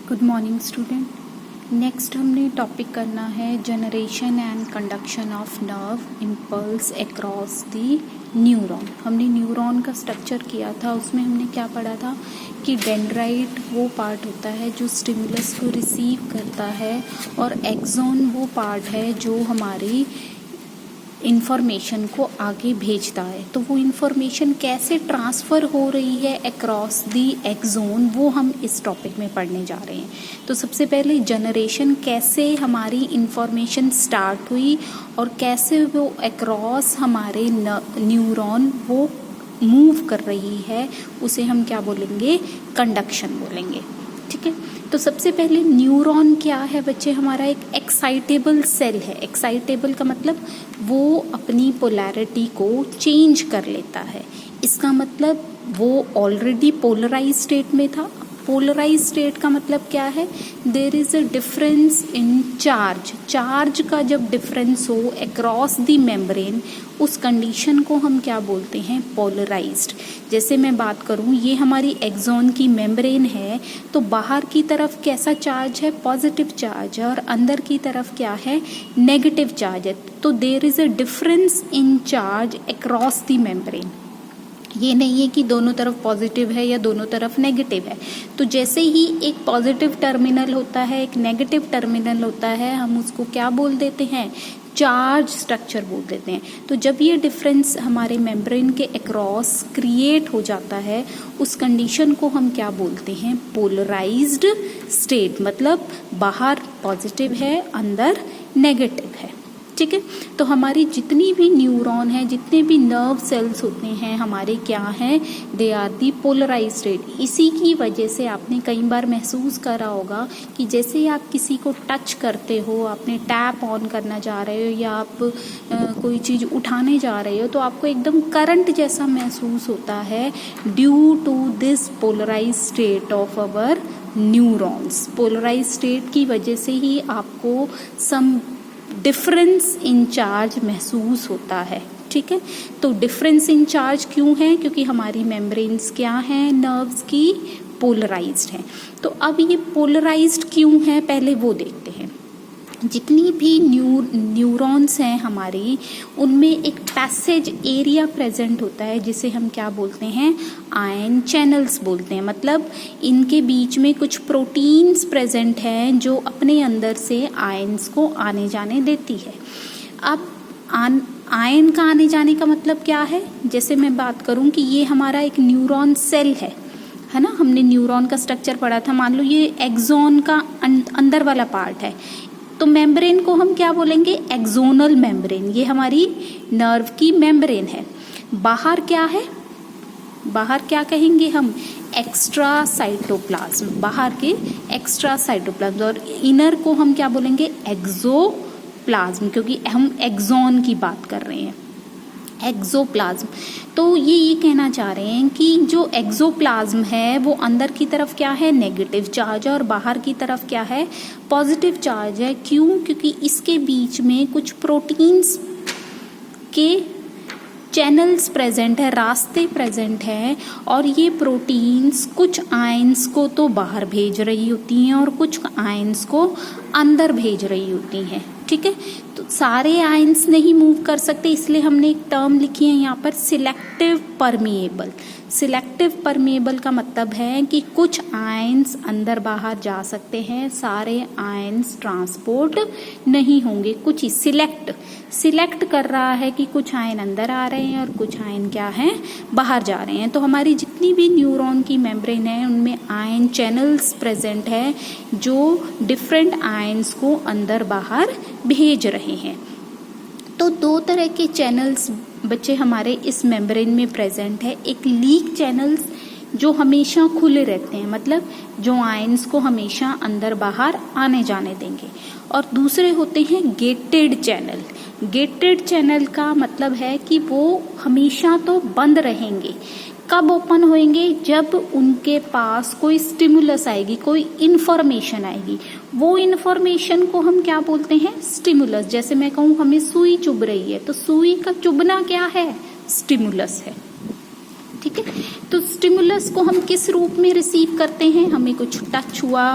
Good morning student. Next हमने topic करना है generation and conduction of nerve impulse across the neuron. हमने neuron का स्ट्रक्चर किया था, उसमें हमने क्या पढ़ा था कि डेंड्राइट वो पार्ट होता है जो स्टिमुलस को रिसीव करता है और एक्सॉन वो पार्ट है जो हमारी इंफॉर्मेशन को आगे भेजता है। तो वो इंफॉर्मेशन कैसे ट्रांसफ़र हो रही है अक्रॉस दी एक्सोन, वो हम इस टॉपिक में पढ़ने जा रहे हैं। तो सबसे पहले जनरेशन, कैसे हमारी इंफॉर्मेशन स्टार्ट हुई और कैसे वो अक्रॉस हमारे न्यूरॉन वो मूव कर रही है, उसे हम क्या बोलेंगे, कंडक्शन बोलेंगे। ठीक है, तो सबसे पहले न्यूरॉन क्या है बच्चे, हमारा एक एक्साइटेबल सेल है। एक्साइटेबल का मतलब वो अपनी पोलैरिटी को चेंज कर लेता है। इसका मतलब वो ऑलरेडी पोलराइज स्टेट में था। पोलराइज स्टेट का मतलब क्या है, there is a difference in charge. Charge का जब डिफरेंस हो अक्रॉस द मेम्ब्रेन, उस कंडीशन को हम क्या बोलते हैं, पोलराइज्ड। जैसे मैं बात करूं, ये हमारी एक्सॉन की मेम्ब्रेन है, तो बाहर की तरफ कैसा चार्ज है, पॉजिटिव चार्ज है, और अंदर की तरफ क्या है, नेगेटिव चार्ज है। तो there is a difference in charge across the membrane. ये नहीं है कि दोनों तरफ पॉजिटिव है या दोनों तरफ नेगेटिव है। तो जैसे ही एक पॉजिटिव टर्मिनल होता है, एक नेगेटिव टर्मिनल होता है, हम उसको क्या बोल देते हैं, चार्ज स्ट्रक्चर बोल देते हैं। तो जब ये डिफरेंस हमारे मेम्ब्रेन के अक्रॉस क्रिएट हो जाता है, उस कंडीशन को हम क्या बोलते हैं, पोलराइज्ड स्टेट। मतलब बाहर पॉजिटिव है, अंदर नेगेटिव है। ठीक है, तो हमारी जितनी भी न्यूरॉन है, जितने भी नर्व सेल्स होते हैं हमारे, क्या हैं, they are the polarise state. इसी की वजह से आपने कई बार महसूस करा होगा कि जैसे ही आप किसी को टच करते हो, आपने टैप ऑन करना जा रहे हो या आप कोई चीज़ उठाने जा रहे हो, तो आपको एकदम करंट जैसा महसूस होता है, due to this polarise state of our neurons. Polarise state की वजह से ही आपको सम डिफरेंस इन चार्ज महसूस होता है। ठीक है, तो डिफरेंस इन चार्ज क्यों है, क्योंकि हमारी मेम्ब्रेन्स क्या हैं, नर्व्स की, पोलराइज्ड हैं। तो अब ये पोलराइज्ड क्यों है, पहले वो देखते हैं। जितनी भी न्यूरॉन्स हैं हमारी, उनमें एक पैसेज एरिया प्रेजेंट होता है, जिसे हम क्या बोलते हैं, आयन चैनल्स बोलते हैं। मतलब इनके बीच में कुछ प्रोटीन्स प्रेजेंट हैं जो अपने अंदर से आयन्स को आने जाने देती है। अब आयन का आने जाने का मतलब क्या है, जैसे मैं बात करूं कि ये हमारा एक न्यूरॉन सेल है ना, हमने न्यूरॉन का स्ट्रक्चर पढ़ा था। मान लो ये एक्सॉन का अंदर वाला पार्ट है, तो मेम्ब्रेन को हम क्या बोलेंगे, एक्सोनल मेम्ब्रेन। ये हमारी नर्व की मेम्ब्रेन है। बाहर क्या है, बाहर क्या कहेंगे हम, एक्स्ट्रा साइटोप्लाज्म। बाहर के एक्स्ट्रा साइटोप्लाज्म, और इनर को हम क्या बोलेंगे, एक्सोप्लाज्म, क्योंकि हम एक्सॉन की बात कर रहे हैं, एक्सोप्लाज्म। तो ये कहना चाह रहे हैं कि जो एक्सोप्लाज्म है वो अंदर की तरफ क्या है, नेगेटिव चार्ज है, और बाहर की तरफ क्या है, पॉजिटिव चार्ज है। क्यों, क्योंकि इसके बीच में कुछ प्रोटीन्स के चैनल्स प्रेजेंट है, रास्ते प्रेजेंट हैं, और ये प्रोटीन्स कुछ आयंस को तो बाहर भेज रही होती हैं और कुछ आयंस को अंदर भेज रही होती हैं। ठीक है, तो सारे आयंस नहीं मूव कर सकते, इसलिए हमने एक टर्म लिखी है यहाँ पर, सिलेक्टिव परमिएबल। सिलेक्टिव परमिएबल का मतलब है कि कुछ आयंस अंदर बाहर जा सकते हैं, सारे आयंस ट्रांसपोर्ट नहीं होंगे। कुछ ही सिलेक्ट कर रहा है कि कुछ आयन अंदर आ रहे हैं और कुछ आयन क्या हैं, बाहर जा रहे हैं। तो हमारी जितनी भी न्यूरॉन की मेम्ब्रेन है, उनमें आयन चैनल्स प्रेजेंट है जो डिफरेंट आयंस को अंदर बाहर भेज रहे हैं। तो दो तरह के चैनल्स बच्चे हमारे इस मेम्ब्रेन में प्रेजेंट है। एक लीक चैनल्स जो हमेशा खुले रहते हैं, मतलब जो आयंस को हमेशा अंदर बाहर आने जाने देंगे, और दूसरे होते हैं गेटेड चैनल। गेटेड चैनल का मतलब है कि वो हमेशा तो बंद रहेंगे। कब ओपन होंगे, जब उनके पास कोई स्टिमुलस आएगी, कोई इंफॉर्मेशन आएगी। वो इंफॉर्मेशन को हम क्या बोलते हैं, स्टिमुलस। जैसे मैं कहूँ हमें सुई चुभ रही है, तो सुई का चुभना क्या है, स्टिमुलस है। ठीक ठीक है। तो स्टिमुलस को हम किस रूप में रिसीव करते हैं, हमें कुछ टच हुआ,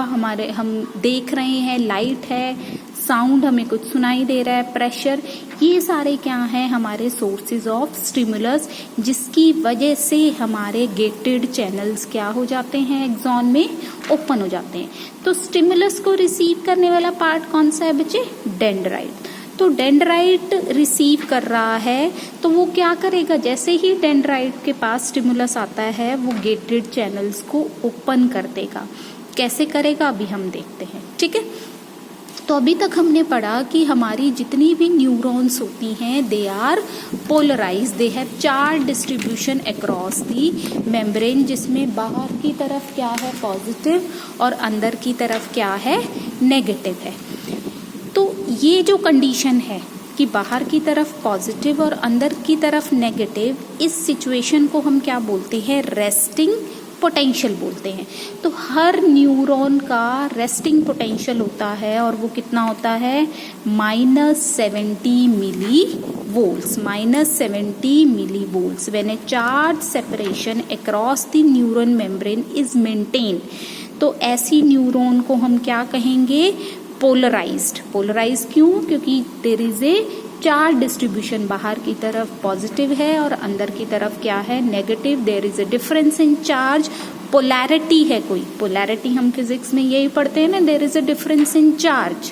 हम देख रहे हैं, लाइट है, साउंड हमें कुछ सुनाई दे रहा है, प्रेशर, ये सारे क्या हैं हमारे सोर्सेज ऑफ स्टिमुलस, जिसकी वजह से हमारे गेटेड चैनल्स क्या हो जाते हैं, एक्सॉन में ओपन हो जाते हैं। तो स्टिमुलस को रिसीव करने वाला पार्ट कौन सा है बच्चे, डेंड्राइट। तो डेंड्राइट रिसीव कर रहा है तो वो क्या करेगा, जैसे ही डेंड्राइट के पास स्टिमुलस आता है वो गेटेड चैनल्स को ओपन कर देगा। कैसे करेगा अभी हम देखते हैं, ठीक है। तो अभी तक हमने पढ़ा कि हमारी जितनी भी न्यूरॉन्स होती हैं they are polarise, they have charge distribution across the membrane, जिसमें बाहर की तरफ क्या है पॉजिटिव और अंदर की तरफ क्या है नेगेटिव है। तो ये जो कंडीशन है कि बाहर की तरफ पॉजिटिव और अंदर की तरफ नेगेटिव, इस सिचुएशन को हम क्या बोलते हैं, रेस्टिंग पोटेंशियल बोलते हैं। तो हर न्यूरॉन का रेस्टिंग पोटेंशियल होता है और वो कितना होता है, -70 millivolts, -70 millivolts when a charge separation across the neuron membrane is maintain. तो ऐसी न्यूरॉन को हम क्या कहेंगे, पोलराइज्ड। पोलराइज्ड क्यों, क्योंकि there is a charge distribution, बाहर की तरफ पॉजिटिव है और अंदर की तरफ क्या है negative, there is a difference in charge, polarity है कोई, पोलैरिटी हम फिजिक्स में यही पढ़ते हैं ना, there is a difference in charge.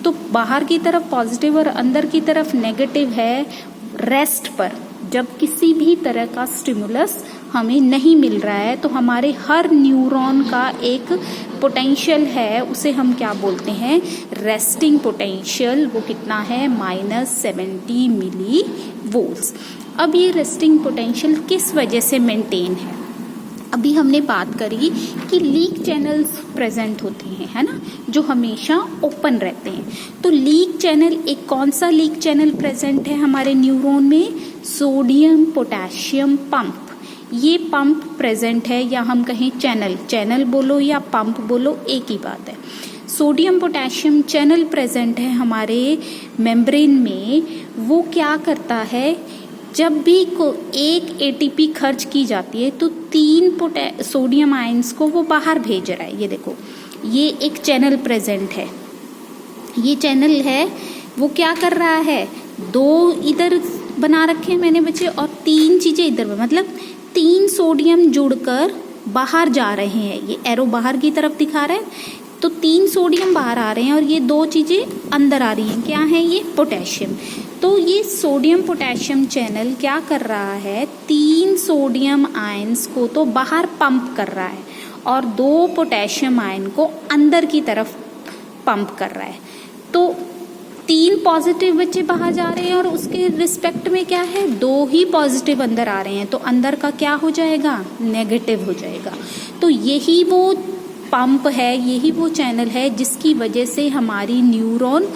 तो बाहर की तरफ पॉजिटिव और अंदर की तरफ नेगेटिव है रेस्ट पर, जब किसी भी तरह का स्टिमुलस हमें नहीं मिल रहा है तो हमारे हर न्यूरॉन का एक पोटेंशियल है, उसे हम क्या बोलते हैं, रेस्टिंग पोटेंशियल। वो कितना है, -70 मिली वोल्ट्स। अब ये रेस्टिंग पोटेंशियल किस वजह से मेंटेन है, अभी हमने बात करी कि लीक चैनल्स प्रेजेंट होते हैं, है ना, जो हमेशा ओपन रहते हैं। तो लीक चैनल, एक कौन सा लीक चैनल प्रेजेंट है हमारे न्यूरॉन में, सोडियम पोटेशियम पंप। ये पंप प्रेजेंट है, या हम कहें चैनल, चैनल बोलो या पंप बोलो एक ही बात है। सोडियम पोटेशियम चैनल प्रेजेंट है हमारे मेम्ब्रेन में। वो क्या करता है, जब भी एक एटीपी खर्च की जाती है तो 3 सोडियम आयंस को वो बाहर भेज रहा है। ये देखो, ये एक चैनल प्रेजेंट है, ये चैनल है, वो क्या कर रहा है, 2 इधर बना रखे हैं मैंने बच्चे और 3 चीजें इधर, मतलब 3 सोडियम जुड़कर बाहर जा रहे हैं। ये एरो बाहर की तरफ दिखा रहा है, तो 3 सोडियम बाहर आ रहे हैं और ये 2 चीजें अंदर आ रही हैं। क्या है ये, पोटेशियम। तो ये सोडियम पोटेशियम चैनल क्या कर रहा है, 3 सोडियम आयंस को तो बाहर पंप कर रहा है और 2 पोटेशियम आयन को अंदर की तरफ पंप कर रहा है। तो 3 पॉजिटिव बच्चे बाहर जा रहे हैं और उसके रिस्पेक्ट में क्या है, 2 ही पॉजिटिव अंदर आ रहे हैं, तो अंदर का क्या हो जाएगा, नेगेटिव हो जाएगा। तो यही वो पंप है, यही वो चैनल है जिसकी वजह से हमारी न्यूरॉन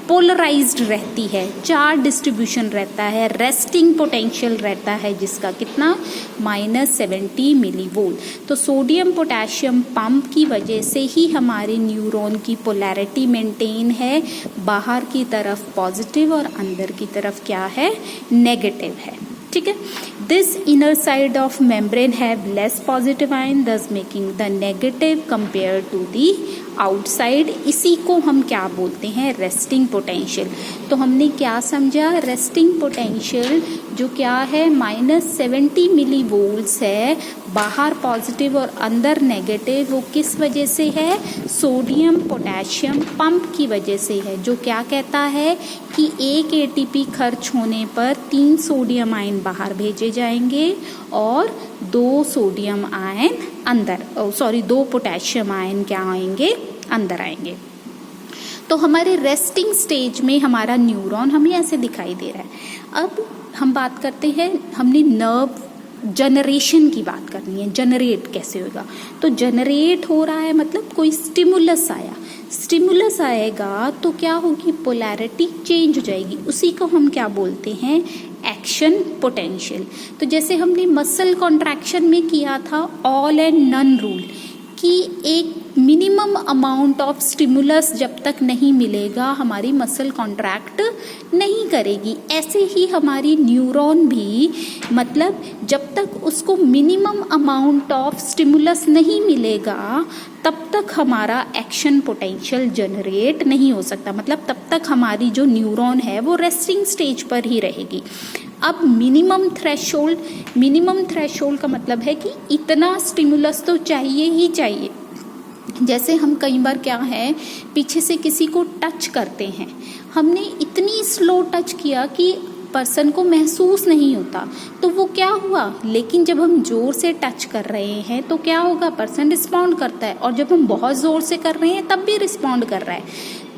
पोलराइज्ड रहती है, चार्ज डिस्ट्रीब्यूशन रहता है, रेस्टिंग पोटेंशियल रहता है जिसका कितना, -70 मिलीवोल्ट। तो सोडियम पोटेशियम पंप की वजह से ही हमारे न्यूरॉन की पोलैरिटी मेंटेन है, बाहर की तरफ पॉजिटिव और अंदर की तरफ क्या है, नेगेटिव है, ठीक है। This inner side of membrane have less positive ion, thus making the negative compare to the outside. इसी को हम क्या बोलते हैं, रेस्टिंग पोटेंशियल। तो हमने क्या समझा, रेस्टिंग पोटेंशियल जो क्या है, -70 मिलीवोल्ट्स है, बाहर पॉजिटिव और अंदर नेगेटिव, वो किस वजह से है, सोडियम पोटेशियम पंप की वजह से है, जो क्या कहता है कि एक एटीपी खर्च होने पर 3 सोडियम आयन बाहर भेजे जाएंगे और 2 सोडियम आयन अंदर, 2 पोटेशियम आयन क्या आएंगे, अंदर आएंगे। तो हमारे रेस्टिंग स्टेज में हमारा न्यूरॉन हमें ऐसे दिखाई दे रहा है। अब हम बात करते हैं, हमने नर्व जनरेशन की बात करनी है, जनरेट कैसे होगा। तो जनरेट हो रहा है मतलब कोई स्टिमुलस आया, स्टिमुलस आएगा तो क्या होगी, पोलैरिटी चेंज हो जाएगी, उसी को हम क्या बोलते हैं, एक्शन पोटेंशियल। तो जैसे हमने मसल कॉन्ट्रैक्शन में किया था ऑल एंड नन रूल, कि एक minimum minimum amount of stimulus जब तक नहीं मिलेगा हमारी मसल कॉन्ट्रैक्ट नहीं करेगी। ऐसे ही हमारी न्यूरॉन भी, मतलब जब तक उसको मिनिमम अमाउंट ऑफ स्टिमुलस नहीं मिलेगा तब तक हमारा एक्शन पोटेंशियल जनरेट नहीं हो सकता, मतलब तब तक हमारी जो न्यूरॉन है वो रेस्टिंग स्टेज पर ही रहेगी। अब मिनिमम थ्रेशोल्ड का मतलब है कि इतना स्टिमुलस तो चाहिए ही चाहिए। जैसे हम कई बार क्या है, पीछे से किसी को टच करते हैं, हमने इतनी स्लो टच किया कि पर्सन को महसूस नहीं होता, तो वो क्या हुआ, लेकिन जब हम जोर से टच कर रहे हैं तो क्या होगा, पर्सन रिस्पॉन्ड करता है, और जब हम बहुत जोर से कर रहे हैं तब भी रिस्पॉन्ड कर रहा है।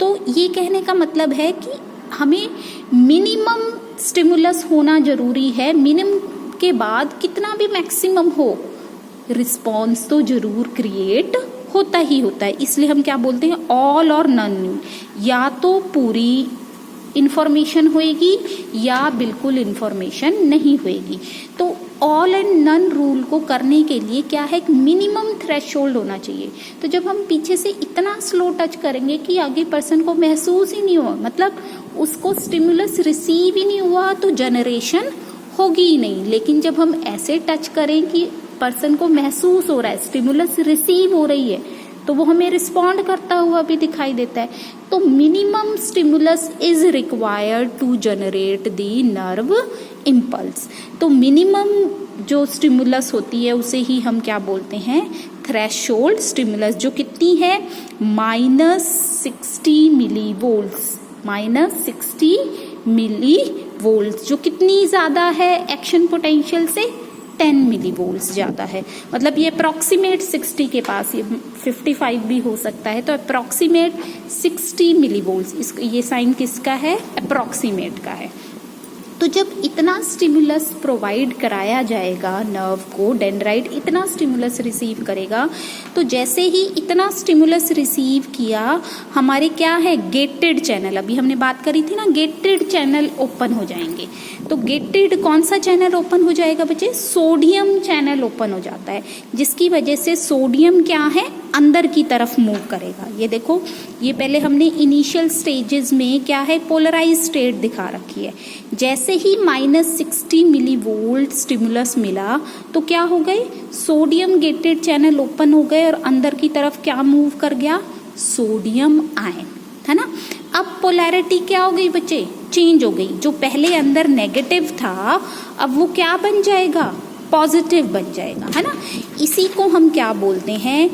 तो ये कहने का मतलब है कि हमें मिनिमम स्टिमुलस होना जरूरी है, मिनिमम के बाद कितना भी मैक्सिमम हो रिस्पॉन्स तो जरूर क्रिएट होता ही होता है। इसलिए हम क्या बोलते हैं, ऑल और नन, या तो पूरी इंफॉर्मेशन होएगी या बिल्कुल इंफॉर्मेशन नहीं होएगी। तो ऑल एंड नन रूल को करने के लिए क्या है, मिनिमम थ्रेशोल्ड होना चाहिए। तो जब हम पीछे से इतना स्लो टच करेंगे कि आगे पर्सन को महसूस ही नहीं हुआ, मतलब उसको स्टिमुलस रिसीव ही नहीं हुआ, तो जनरेशन होगी ही नहीं। लेकिन जब हम ऐसे टच करें कि पर्सन को महसूस हो रहा है, स्टिमुलस रिसीव हो रही है, तो वो हमें रिस्पॉन्ड करता हुआ भी दिखाई देता है। तो minimum stimulus is required to generate the nerve impulse. तो मिनिमम जो स्टिमुलस होती है उसे ही हम क्या बोलते हैं, थ्रेशोल्ड स्टिमुलस, जो कितनी है, -60 मिलीवोल्ट्स, -60 मिलीवोल्ट्स, जो कितनी ज्यादा है एक्शन पोटेंशियल से, 10 मिलीवोल्ट्स ज़्यादा है। मतलब ये अप्रॉक्सीमेट 60 के पास, ये 55 भी हो सकता है, तो अप्रॉक्सीमेट 60 मिलीवोल्ट्स, ये साइन किसका है, अप्रॉक्सीमेट का है। तो जब इतना स्टिमुलस प्रोवाइड कराया जाएगा नर्व को, डेंड्राइट इतना स्टिमुलस रिसीव करेगा, तो जैसे ही इतना स्टिमुलस रिसीव किया, हमारे क्या है, गेटेड चैनल, अभी हमने बात करी थी ना, गेटेड चैनल ओपन हो जाएंगे। तो गेटेड कौन सा चैनल ओपन हो जाएगा बच्चे, सोडियम चैनल ओपन हो जाता है, जिसकी वजह से सोडियम क्या है, अंदर की तरफ मूव करेगा। ये देखो, ये पहले हमने इनिशियल स्टेजेस में क्या है, पोलराइज स्टेट दिखा रखी है। जैसे ही -60 मिलीवोल्ट स्टिमुलस मिला तो क्या हो गए, सोडियम गेटेड चैनल ओपन हो गए और अंदर की तरफ क्या मूव कर गया, सोडियम आयन, है ना। अब पोलैरिटी क्या हो गई बच्चे, चेंज हो गई। जो पहले अंदर नेगेटिव था अब वो क्या बन जाएगा, पॉजिटिव बन जाएगा, है ना। इसी को हम क्या बोलते हैं,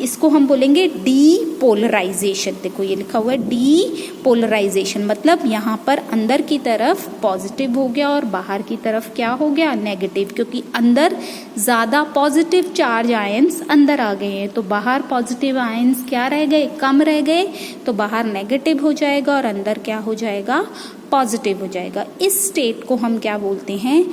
इसको हम बोलेंगे डीपोलराइजेशन। देखो ये लिखा हुआ है डीपोलराइजेशन, मतलब यहाँ पर अंदर की तरफ पॉजिटिव हो गया और बाहर की तरफ क्या हो गया, नेगेटिव, क्योंकि अंदर ज़्यादा पॉजिटिव चार्ज आयंस अंदर आ गए हैं, तो बाहर पॉजिटिव आयंस क्या रह गए, कम रह गए, तो बाहर नेगेटिव हो जाएगा और अंदर क्या हो जाएगा, पॉजिटिव हो जाएगा। इस स्टेट को हम क्या बोलते हैं,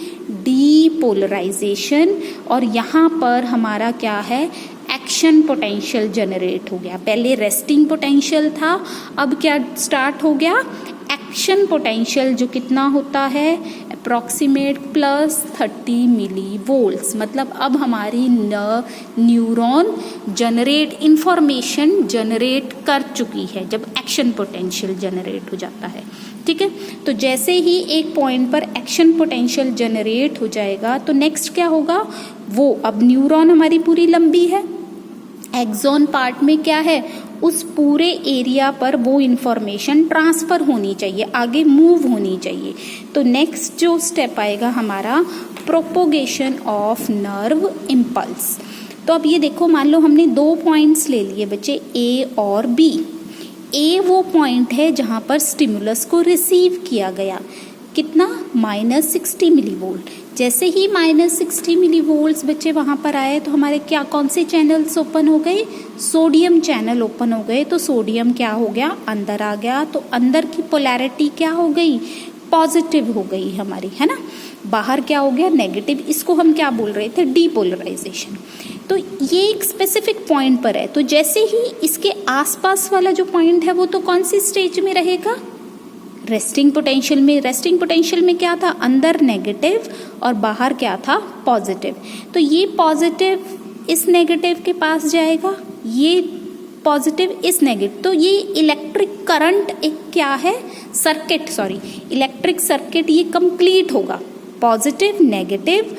डीपोलराइजेशन। और यहाँ पर हमारा क्या है, एक्शन पोटेंशियल जनरेट हो गया। पहले रेस्टिंग पोटेंशियल था, अब क्या स्टार्ट हो गया, एक्शन पोटेंशियल, जो कितना होता है, अप्रॉक्सीमेट +30 मिलीवोल्ट्स। मतलब अब हमारी न्यूरॉन जनरेट इंफॉर्मेशन जनरेट कर चुकी है जब एक्शन पोटेंशियल जनरेट हो जाता है, ठीक है। तो जैसे ही एक पॉइंट पर एक्शन पोटेंशियल जनरेट हो जाएगा तो नेक्स्ट क्या होगा, वो अब न्यूरॉन हमारी पूरी लंबी है, एक्सॉन पार्ट में क्या है, उस पूरे एरिया पर वो इंफॉर्मेशन ट्रांसफर होनी चाहिए, आगे मूव होनी चाहिए। तो नेक्स्ट जो स्टेप आएगा हमारा, प्रोपोगेशन ऑफ नर्व इम्पल्स। तो अब ये देखो, मान लो हमने 2 पॉइंट्स ले लिए बच्चे, ए और बी। ए वो पॉइंट है जहां पर स्टिमुलस को रिसीव किया गया, कितना, -60 मिलीवोल्ट। जैसे ही -60 मिलीवोल्ट्स बच्चे वहां पर आए तो हमारे क्या, कौन से चैनल्स ओपन हो गए, सोडियम चैनल ओपन हो गए। तो सोडियम क्या हो गया, अंदर आ गया, तो अंदर की पोलैरिटी क्या हो गई, पॉजिटिव हो गई हमारी, है ना। बाहर क्या हो गया, नेगेटिव। इसको हम क्या बोल रहे थे, डीपोलराइजेशन। तो ये एक स्पेसिफिक पॉइंट पर है, तो जैसे ही इसके आसपास वाला जो पॉइंट है वो तो कौन सी स्टेज में रहेगा, रेस्टिंग पोटेंशियल में। रेस्टिंग पोटेंशियल में क्या था, अंदर नेगेटिव और बाहर क्या था, पॉजिटिव। तो ये पॉजिटिव इस नेगेटिव के पास जाएगा, ये पॉजिटिव इस नेगेटिव, तो ये इलेक्ट्रिक करंट एक क्या है, सर्किट, सॉरी इलेक्ट्रिक सर्किट ये कंप्लीट होगा, पॉजिटिव नेगेटिव,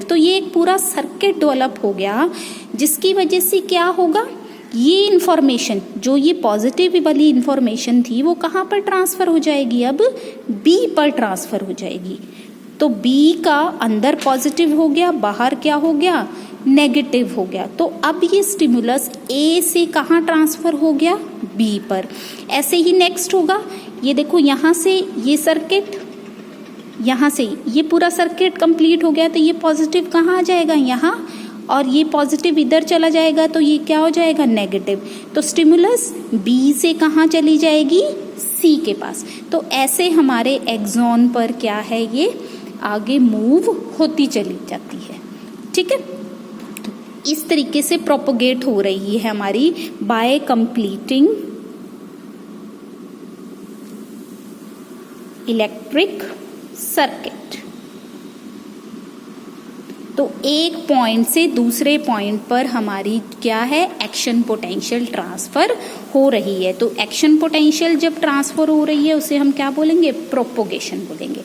तो ये एक पूरा सर्किट डेवलप हो गया, जिसकी वजह से क्या होगा, ये इंफॉर्मेशन जो ये पॉजिटिव वाली इंफॉर्मेशन थी वो कहाँ पर ट्रांसफर हो जाएगी, अब बी पर ट्रांसफर हो जाएगी। तो बी का अंदर पॉजिटिव हो गया, बाहर क्या हो गया, नेगेटिव हो गया। तो अब ये स्टिमुलस ए से कहाँ ट्रांसफर हो गया, बी पर। ऐसे ही नेक्स्ट होगा, ये देखो यहाँ से ये सर्किट, यहाँ से ये पूरा सर्किट कंप्लीट हो गया, तो ये पॉजिटिव कहाँ आ जाएगा, यहाँ, और ये पॉजिटिव इधर चला जाएगा, तो ये क्या हो जाएगा, नेगेटिव। तो स्टिमुलस बी से कहाँ चली जाएगी, सी के पास। तो ऐसे हमारे एक्सॉन पर क्या है, ये आगे मूव होती चली जाती है, ठीक है। तो इस तरीके से प्रोपोगेट हो रही है हमारी बाय कंप्लीटिंग इलेक्ट्रिक सर्किट। तो एक पॉइंट से दूसरे पॉइंट पर हमारी क्या है, एक्शन पोटेंशियल ट्रांसफर हो रही है। तो एक्शन पोटेंशियल जब ट्रांसफर हो रही है उसे हम क्या बोलेंगे, प्रोपोगेशन बोलेंगे।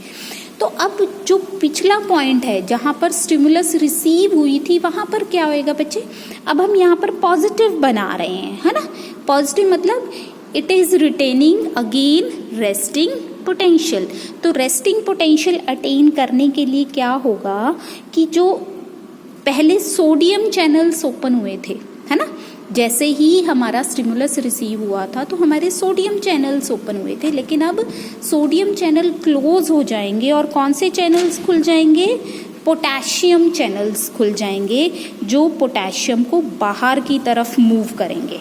तो अब जो पिछला पॉइंट है जहां पर स्टिमुलस रिसीव हुई थी, वहां पर क्या होएगा बच्चे, अब हम यहाँ पर पॉजिटिव बना रहे हैं, है ना। पॉजिटिव मतलब it is retaining again resting potential. तो रेस्टिंग पोटेंशियल अटेन करने के लिए क्या होगा कि जो पहले सोडियम चैनल्स ओपन हुए थे, है ना, जैसे ही हमारा स्टिमुलस रिसीव हुआ था तो हमारे सोडियम चैनल्स ओपन हुए थे, लेकिन अब सोडियम चैनल क्लोज हो जाएंगे और कौन से चैनल्स खुल जाएंगे, पोटेशियम चैनल्स खुल जाएंगे, जो पोटेशियम को बाहर की तरफ मूव करेंगे,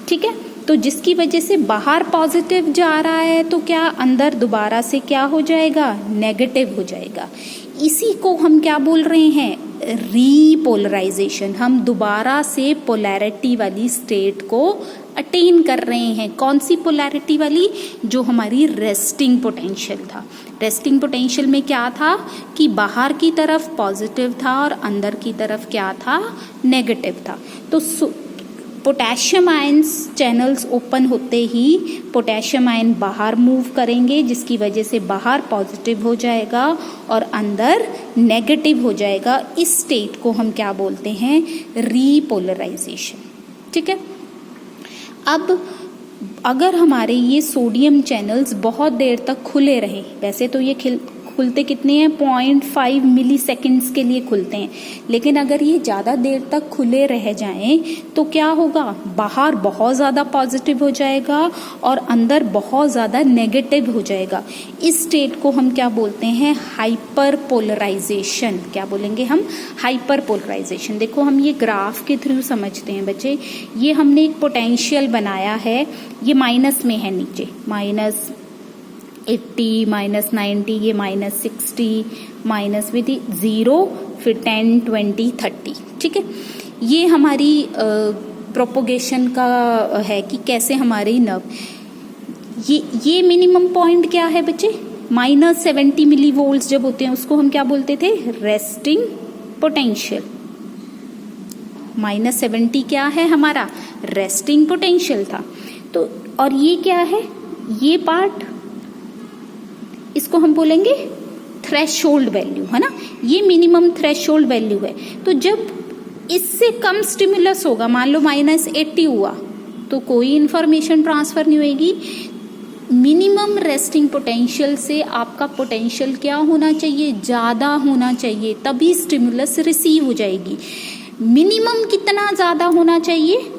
ठीक है। तो जिसकी वजह से बाहर पॉजिटिव जा रहा है, तो क्या अंदर दोबारा से क्या हो जाएगा, नेगेटिव हो जाएगा। इसी को हम क्या बोल रहे हैं, रीपोलराइजेशन। हम दोबारा से पोलैरिटी वाली स्टेट को अटेन कर रहे हैं। कौन सी पोलैरिटी वाली, जो हमारी रेस्टिंग पोटेंशियल था। रेस्टिंग पोटेंशियल में क्या था कि बाहर की तरफ पॉजिटिव था और अंदर की तरफ क्या था, नेगेटिव था। तो पोटेशियम आयंस चैनल्स ओपन होते ही पोटेशियम आयन बाहर मूव करेंगे, जिसकी वजह से बाहर पॉजिटिव हो जाएगा और अंदर नेगेटिव हो जाएगा। इस स्टेट को हम क्या बोलते हैं, रीपोलराइजेशन, ठीक है। अब अगर हमारे ये सोडियम चैनल्स बहुत देर तक खुले रहे, वैसे तो ये खुलते कितने हैं, 0.5 मिली सेकेंड्स के लिए खुलते हैं, लेकिन अगर ये ज़्यादा देर तक खुले रह जाएं तो क्या होगा, बाहर बहुत ज़्यादा पॉजिटिव हो जाएगा और अंदर बहुत ज़्यादा नेगेटिव हो जाएगा। इस स्टेट को हम क्या बोलते हैं, हाइपर पोलराइजेशन। क्या बोलेंगे हम, हाइपर पोलराइजेशन। देखो हम ये ग्राफ के थ्रू समझते हैं बच्चे। ये हमने एक पोटेंशियल बनाया है, ये माइनस में है नीचे, -80, -90, ये -60, माइनस विद 0, फिर 10, 20, 30, ठीक है। ये हमारी प्रोपोगेशन का है कि कैसे हमारे नर्व, ये मिनिमम पॉइंट क्या है बच्चे, -70 मिली वोल्ट जब होते हैं उसको हम क्या बोलते थे, रेस्टिंग पोटेंशियल। -70 क्या है हमारा, रेस्टिंग पोटेंशियल था। तो और ये क्या है, ये पार्ट, इसको हम बोलेंगे थ्रेशोल्ड वैल्यू, है ना। ये मिनिमम थ्रेशोल्ड वैल्यू है। तो जब इससे कम स्टिमुलस होगा, मान लो -80 हुआ, तो कोई इंफॉर्मेशन ट्रांसफर नहीं होगी। मिनिमम रेस्टिंग पोटेंशियल से आपका पोटेंशियल क्या होना चाहिए, ज्यादा होना चाहिए, तभी स्टिमुलस रिसीव हो जाएगी। मिनिमम कितना ज्यादा होना चाहिए,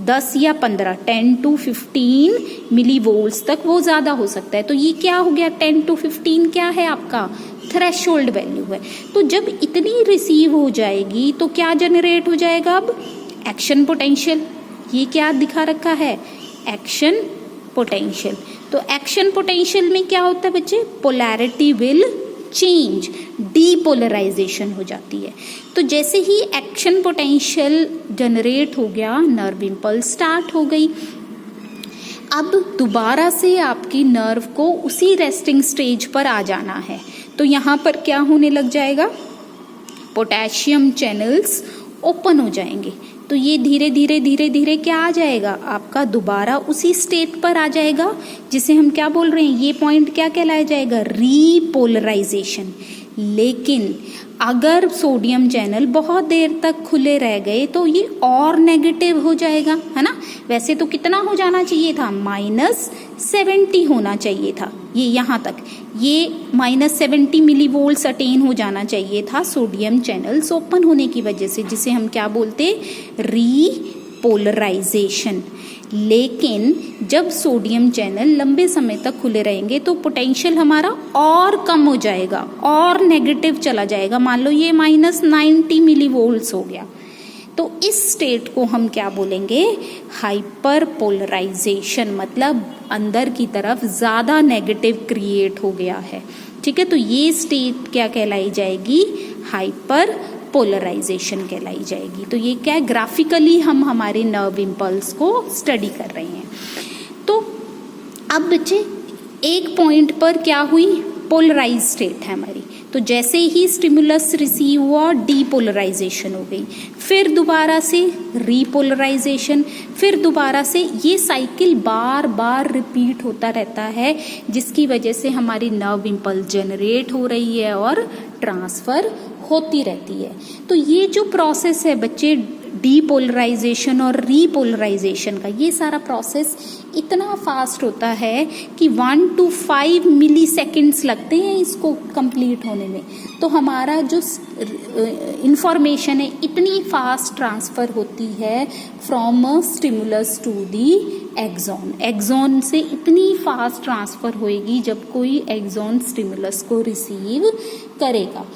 10 या 15, 10 to 15 मिली वोल्ट्स तक वो ज्यादा हो सकता है। तो ये क्या हो गया, 10 to 15 क्या है आपका, थ्रेशोल्ड वैल्यू है। तो जब इतनी रिसीव हो जाएगी तो क्या जनरेट हो जाएगा, अब एक्शन पोटेंशियल। ये क्या दिखा रखा है, एक्शन पोटेंशियल। तो एक्शन पोटेंशियल में क्या होता है बच्चे, पोलैरिटी विल चेंज, डीपोलराइजेशन हो जाती है। तो जैसे ही एक्शन पोटेंशियल जनरेट हो गया, नर्व इंपल्स स्टार्ट हो गई। अब दोबारा से आपकी नर्व को उसी रेस्टिंग स्टेज पर आ जाना है। तो यहाँ पर क्या होने लग जाएगा, पोटेशियम चैनल्स ओपन हो जाएंगे। तो ये धीरे धीरे धीरे धीरे क्या आ जाएगा, आपका दोबारा उसी स्टेट पर आ जाएगा जिसे हम क्या बोल रहे हैं, ये पॉइंट क्या कहलाया जाएगा, रीपोलराइजेशन। लेकिन अगर सोडियम चैनल बहुत देर तक खुले रह गए तो ये और नेगेटिव हो जाएगा, है ना। वैसे तो कितना हो जाना चाहिए था, -70 होना चाहिए था, ये यहाँ तक, ये -70 मिलीवोल्ट्स अटेन हो जाना चाहिए था सोडियम चैनल्स ओपन होने की वजह से, जिसे हम क्या बोलते, रीपोलराइजेशन। लेकिन जब सोडियम चैनल लंबे समय तक खुले रहेंगे तो पोटेंशियल हमारा और कम हो जाएगा और नेगेटिव चला जाएगा। मान लो ये -90 मिलीवोल्ट्स हो गया, तो इस स्टेट को हम क्या बोलेंगे, हाइपर पोलराइजेशन, मतलब अंदर की तरफ ज़्यादा नेगेटिव क्रिएट हो गया है। ठीक है, तो ये स्टेट क्या कहलाई जाएगी, हाइपर पोलराइजेशन कहलाई जाएगी। तो ये क्या है, ग्राफिकली हम हमारे नर्व इम्पल्स को स्टडी कर रहे हैं। तो अब बच्चे एक पॉइंट पर क्या हुई, पोलराइज स्टेट है हमारी, तो जैसे ही स्टिमुलस रिसीव हुआ डीपोलराइजेशन हो गई, फिर दोबारा से रीपोलराइजेशन, फिर दोबारा से, ये साइकिल बार बार रिपीट होता रहता है, जिसकी वजह से हमारी नर्व इम्पल्स जनरेट हो रही है और ट्रांसफर होती रहती है। तो ये जो प्रोसेस है बच्चे, डीपोलराइजेशन और रीपोलराइजेशन का, ये सारा प्रोसेस इतना फास्ट होता है कि 1 to 5 मिली सेकेंड्स लगते हैं इसको कंप्लीट होने में। तो हमारा जो इंफॉर्मेशन है इतनी फास्ट ट्रांसफर होती है from a stimulus to the axon. Axon से इतनी फास्ट ट्रांसफर होएगी जब कोई एक्सॉन स्टिमुलस को रिसीव करेगा।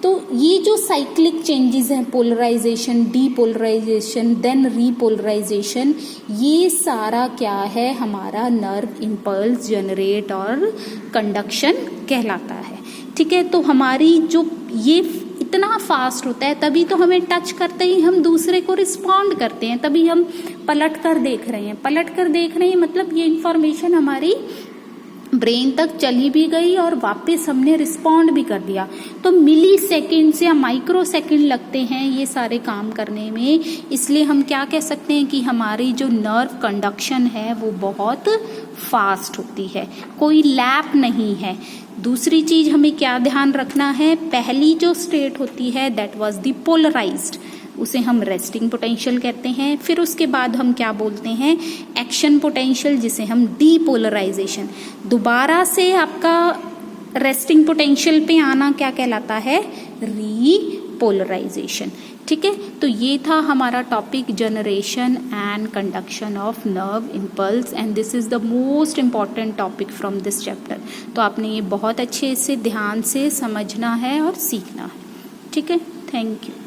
तो ये जो साइक्लिक चेंजेस हैं, पोलराइजेशन, डीपोलराइजेशन, देन रीपोलराइजेशन, ये सारा क्या है, हमारा नर्व इम्पल्स जनरेट और कंडक्शन कहलाता है। ठीक है, तो हमारी जो ये इतना फास्ट होता है, तभी तो हमें टच करते ही हम दूसरे को रिस्पॉन्ड करते हैं, तभी हम पलट कर देख रहे हैं। पलट कर देख रहे हैं मतलब ये इंफॉर्मेशन हमारी ब्रेन तक चली भी गई और वापस हमने रिस्पॉन्ड भी कर दिया। तो मिली सेकेंड्स या माइक्रो सेकेंड लगते हैं ये सारे काम करने में। इसलिए हम क्या कह सकते हैं कि हमारी जो नर्व कंडक्शन है वो बहुत फास्ट होती है, कोई लैप नहीं है। दूसरी चीज हमें क्या ध्यान रखना है, पहली जो स्टेट होती है दैट वाज द पोलराइज्ड, उसे हम रेस्टिंग पोटेंशियल कहते हैं। फिर उसके बाद हम क्या बोलते हैं, एक्शन पोटेंशियल, जिसे हम डीपोलराइजेशन। दोबारा से आपका रेस्टिंग पोटेंशियल पे आना क्या कहलाता है, रीपोलराइजेशन। ठीक है, तो ये था हमारा topic, generation and conduction of nerve impulse, and this is the most important topic from this chapter. तो आपने ये बहुत अच्छे से ध्यान से समझना है और सीखना है। ठीक है, थैंक यू।